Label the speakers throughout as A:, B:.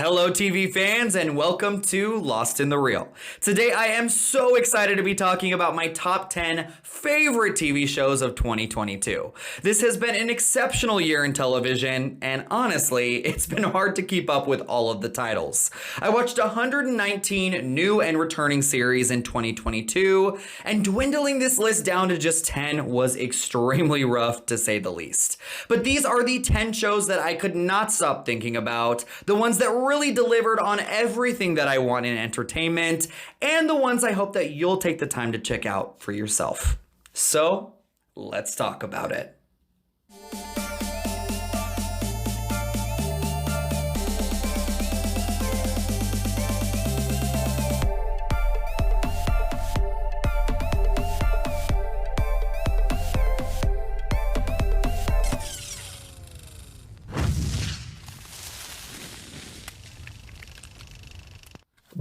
A: Hello TV fans and welcome to Lost in the Reel. Today I am so excited to be talking about my top 10 favorite TV shows of 2022. This has been an exceptional year in television and honestly it's been hard to keep up with all of the titles. I watched 119 new and returning series in 2022 and dwindling this list down to just 10 was extremely rough to say the least. But these are the 10 shows that I could not stop thinking about, the ones that really delivered on everything that I want in entertainment, and the ones I hope that you'll take the time to check out for yourself. So, let's talk about it.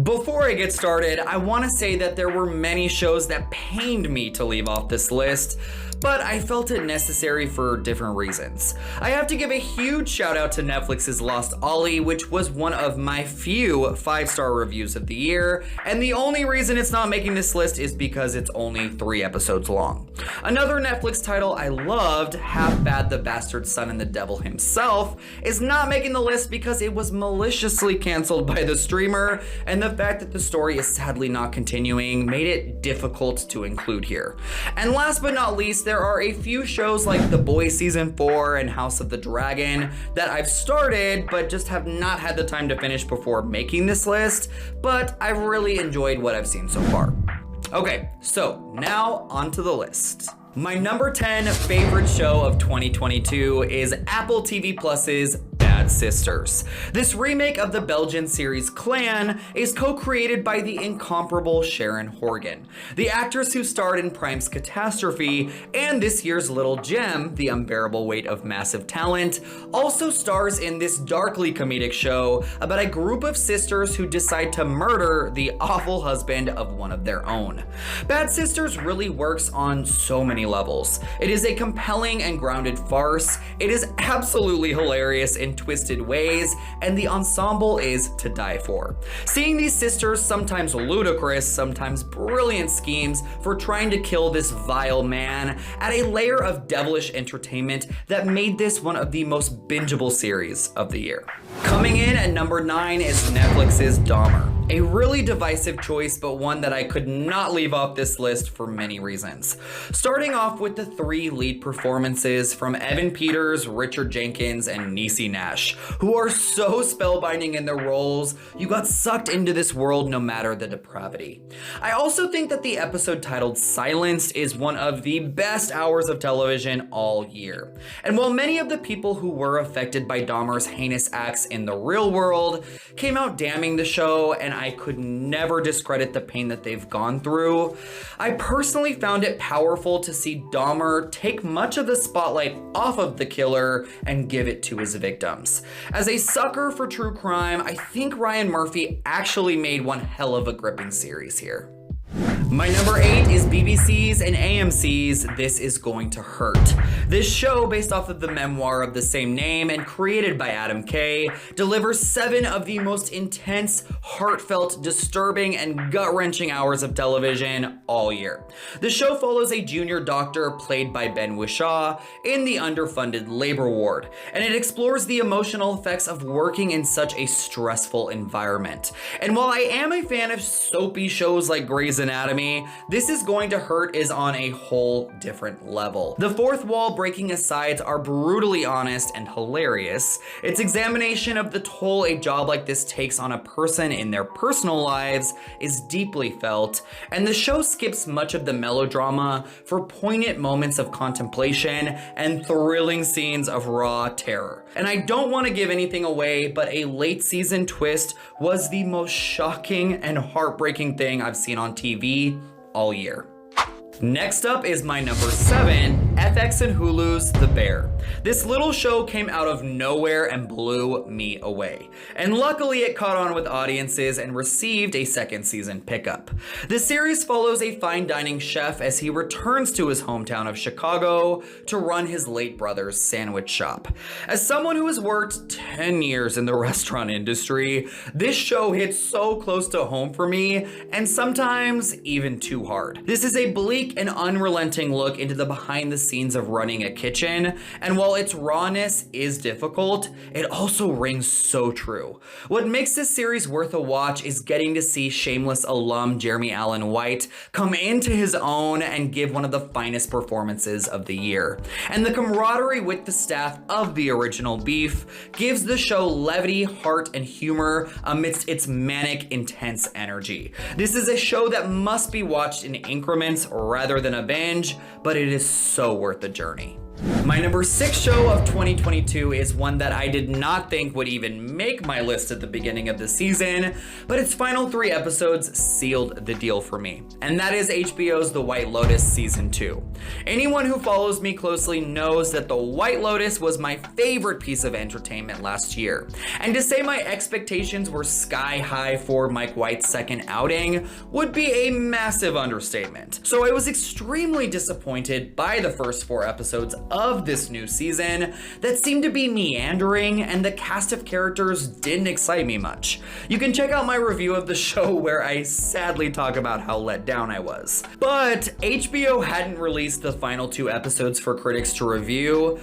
A: Before I get started, I want to say that there were many shows that pained me to leave off this list, but I felt it necessary for different reasons. I have to give a huge shout out to Netflix's Lost Ollie, which was one of my few 5-star reviews of the year, and the only reason it's not making this list is because it's only 3 episodes long. Another Netflix title I loved, Half Bad the Bastard Son and the Devil Himself, is not making the list because it was maliciously canceled by the streamer, and the fact that the story is sadly not continuing made it difficult to include here. And last but not least, there are a few shows like The Boys Season 4 and House of the Dragon that I've started but just have not had the time to finish before making this list, but I've really enjoyed what I've seen so far. Okay, so now onto the list. My number 10 favorite show of 2022 is Apple TV Plus's Bad Sisters. This remake of the Belgian series Clan is co-created by the incomparable Sharon Horgan, the actress who starred in Prime's Catastrophe and this year's Little Gem, The Unbearable Weight of Massive Talent, also stars in this darkly comedic show about a group of sisters who decide to murder the awful husband of one of their own. Bad Sisters really works on so many levels. It is a compelling and grounded farce, it is absolutely hilarious in twisted ways, and the ensemble is to die for. Seeing these sisters' sometimes ludicrous, sometimes brilliant schemes for trying to kill this vile man add a layer of devilish entertainment that made this one of the most bingeable series of the year. Coming in at number 9 is Netflix's Dahmer. A really divisive choice, but one that I could not leave off this list for many reasons. Starting off with the 3 lead performances from Evan Peters, Richard Jenkins, and Niecy Nash, who are so spellbinding in their roles, you got sucked into this world no matter the depravity. I also think that the episode titled Silenced is one of the best hours of television all year. And while many of the people who were affected by Dahmer's heinous acts in the real world came out damning the show, and I could never discredit the pain that they've gone through, I personally found it powerful to see Dahmer take much of the spotlight off of the killer and give it to his victims. As a sucker for true crime, I think Ryan Murphy actually made one hell of a gripping series here. My number 8 is BBC's and AMC's This Is Going to Hurt. This show, based off of the memoir of the same name and created by Adam Kay, delivers 7 of the most intense, heartfelt, disturbing, and gut-wrenching hours of television all year. The show follows a junior doctor played by Ben Whishaw in the underfunded labor ward, and it explores the emotional effects of working in such a stressful environment. And while I am a fan of soapy shows like Grey's Anatomy, This Is Going to Hurt is on a whole different level. The fourth wall breaking asides are brutally honest and hilarious. Its examination of the toll a job like this takes on a person in their personal lives is deeply felt, and the show skips much of the melodrama for poignant moments of contemplation and thrilling scenes of raw terror. And I don't want to give anything away, but a late season twist was the most shocking and heartbreaking thing I've seen on TV all year. Next up is my number 7, FX and Hulu's The Bear. This little show came out of nowhere and blew me away. And luckily it caught on with audiences and received a second season pickup. The series follows a fine dining chef as he returns to his hometown of Chicago to run his late brother's sandwich shop. As someone who has worked 10 years in the restaurant industry, this show hits so close to home for me, and sometimes even too hard. This is a bleak and unrelenting look into the behind the scenes of running a kitchen, and while its rawness is difficult, it also rings so true. What makes this series worth a watch is getting to see Shameless alum Jeremy Allen White come into his own and give one of the finest performances of the year. And the camaraderie with the staff of the original Beef gives the show levity, heart, and humor amidst its manic, intense energy. This is a show that must be watched in increments rather than a binge, but it is so worth the journey. My number 6 show of 2022 is one that I did not think would even make my list at the beginning of the season, but its final 3 episodes sealed the deal for me. And that is HBO's The White Lotus Season 2. Anyone who follows me closely knows that The White Lotus was my favorite piece of entertainment last year. And to say my expectations were sky high for Mike White's second outing would be a massive understatement. So I was extremely disappointed by the first 4 episodes of this new season that seemed to be meandering, and the cast of characters didn't excite me much. You can check out my review of the show where I sadly talk about how let down I was. But HBO hadn't released the final 2 episodes for critics to review.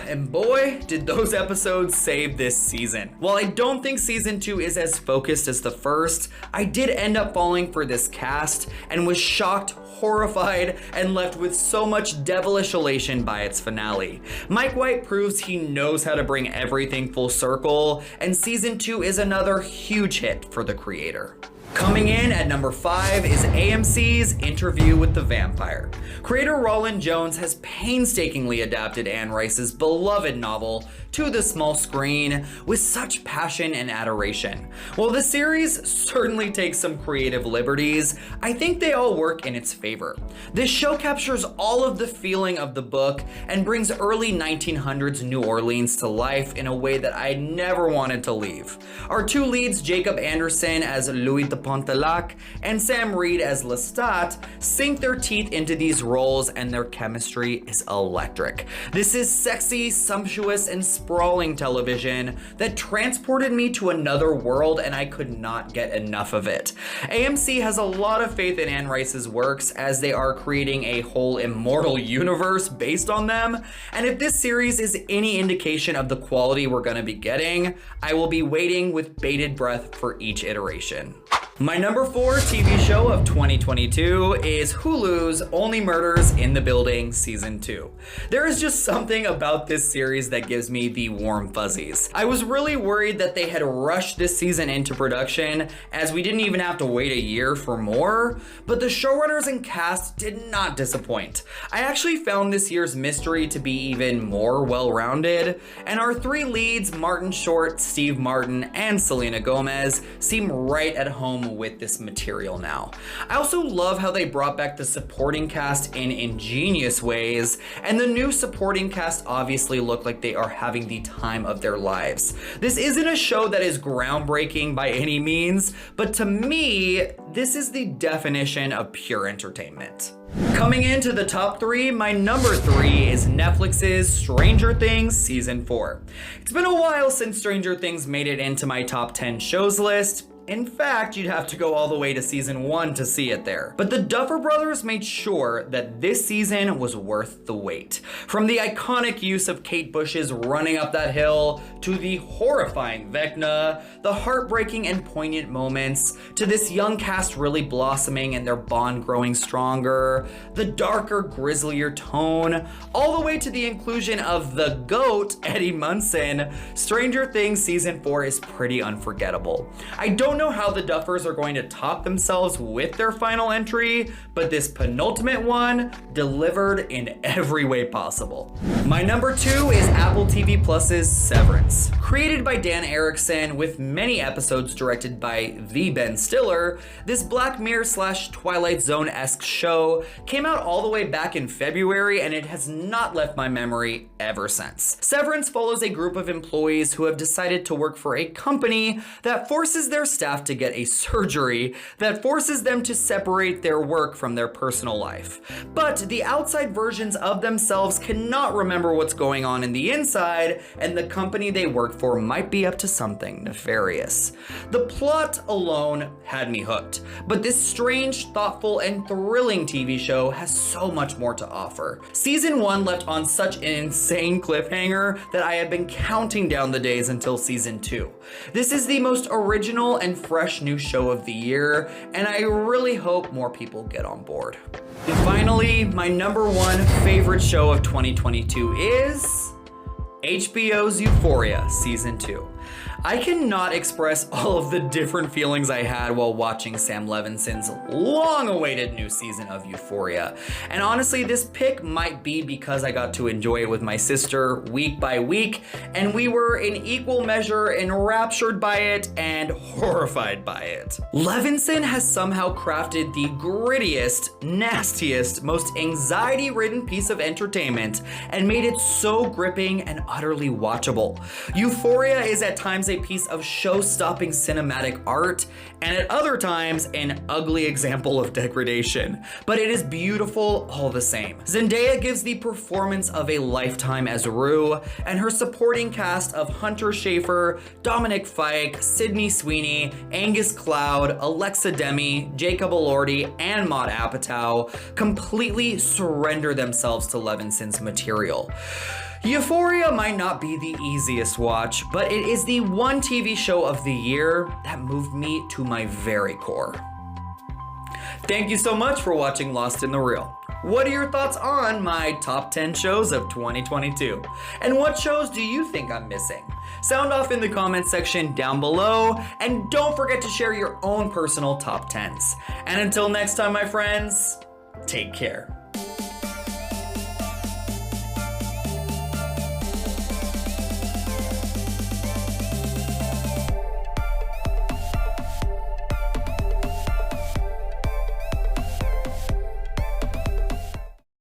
A: And boy, did those episodes save this season. While I don't think season 2 is as focused as the first, I did end up falling for this cast and was shocked, horrified, and left with so much devilish elation by its finale. Mike White proves he knows how to bring everything full circle, and season 2 is another huge hit for the creator. Coming in at number 5 is AMC's Interview with the Vampire. Creator Roland Jones has painstakingly adapted Anne Rice's beloved novel to the small screen with such passion and adoration. While the series certainly takes some creative liberties, I think they all work in its favor. This show captures all of the feeling of the book and brings early 1900s New Orleans to life in a way that I never wanted to leave. Our 2 leads, Jacob Anderson as Louis de Pontelac and Sam Reed as Lestat, sink their teeth into these roles, and their chemistry is electric. This is sexy, sumptuous, and sprawling television that transported me to another world, and I could not get enough of it. AMC has a lot of faith in Anne Rice's works, as they are creating a whole immortal universe based on them, and if this series is any indication of the quality we're gonna be getting, I will be waiting with bated breath for each iteration. My number 4 TV show of 2022 is Hulu's Only Murders in the Building Season 2. There is just something about this series that gives me the warm fuzzies. I was really worried that they had rushed this season into production, as we didn't even have to wait a year for more, but the showrunners and cast did not disappoint. I actually found this year's mystery to be even more well-rounded, and our 3 leads, Martin Short, Steve Martin, and Selena Gomez, seem right at home with this material now. I also love how they brought back the supporting cast in ingenious ways, and the new supporting cast obviously look like they are having the time of their lives. This isn't a show that is groundbreaking by any means, but to me, this is the definition of pure entertainment. Coming into the top 3, my number 3 is Netflix's Stranger Things Season 4. It's been a while since Stranger Things made it into my top 10 shows list. In fact, you'd have to go all the way to season 1 to see it there. But the Duffer Brothers made sure that this season was worth the wait. From the iconic use of Kate Bush's running up that hill, to the horrifying Vecna, the heartbreaking and poignant moments, to this young cast really blossoming and their bond growing stronger, the darker, grislier tone, all the way to the inclusion of the GOAT, Eddie Munson, Stranger Things Season 4 is pretty unforgettable. I don't know how the Duffers are going to top themselves with their final entry, but this penultimate one delivered in every way possible. My number 2 is Apple TV Plus's Severance. Created by Dan Erickson with many episodes directed by the Ben Stiller, this Black Mirror/Twilight Zone-esque show came out all the way back in February, and it has not left my memory ever since. Severance follows a group of employees who have decided to work for a company that forces their staff to get a surgery that forces them to separate their work from their personal life. But the outside versions of themselves cannot remember what's going on in the inside, and the company they work for might be up to something nefarious. The plot alone had me hooked, but this strange, thoughtful, and thrilling TV show has so much more to offer. Season 1 left on such an insane cliffhanger that I have been counting down the days until season 2. This is the most original and fresh new show of the year, and I really hope more people get on board. And finally, my number 1 favorite show of 2022 is HBO's Euphoria Season 2. I cannot express all of the different feelings I had while watching Sam Levinson's long-awaited new season of Euphoria. And honestly, this pick might be because I got to enjoy it with my sister week by week, and we were in equal measure enraptured by it and horrified by it. Levinson has somehow crafted the grittiest, nastiest, most anxiety-ridden piece of entertainment and made it so gripping and utterly watchable. Euphoria is at times a piece of show-stopping cinematic art, and at other times an ugly example of degradation. But it is beautiful all the same. Zendaya gives the performance of a lifetime as Rue, and her supporting cast of Hunter Schafer, Dominic Fike, Sydney Sweeney, Angus Cloud, Alexa Demi, Jacob Elordi, and Maude Apatow completely surrender themselves to Levinson's material. Euphoria might not be the easiest watch, but it is the one TV show of the year that moved me to my very core. Thank you so much for watching Lost in the Reel. What are your thoughts on my top 10 shows of 2022? And what shows do you think I'm missing? Sound off in the comments section down below, and don't forget to share your own personal top 10s. And until next time, my friends, take care.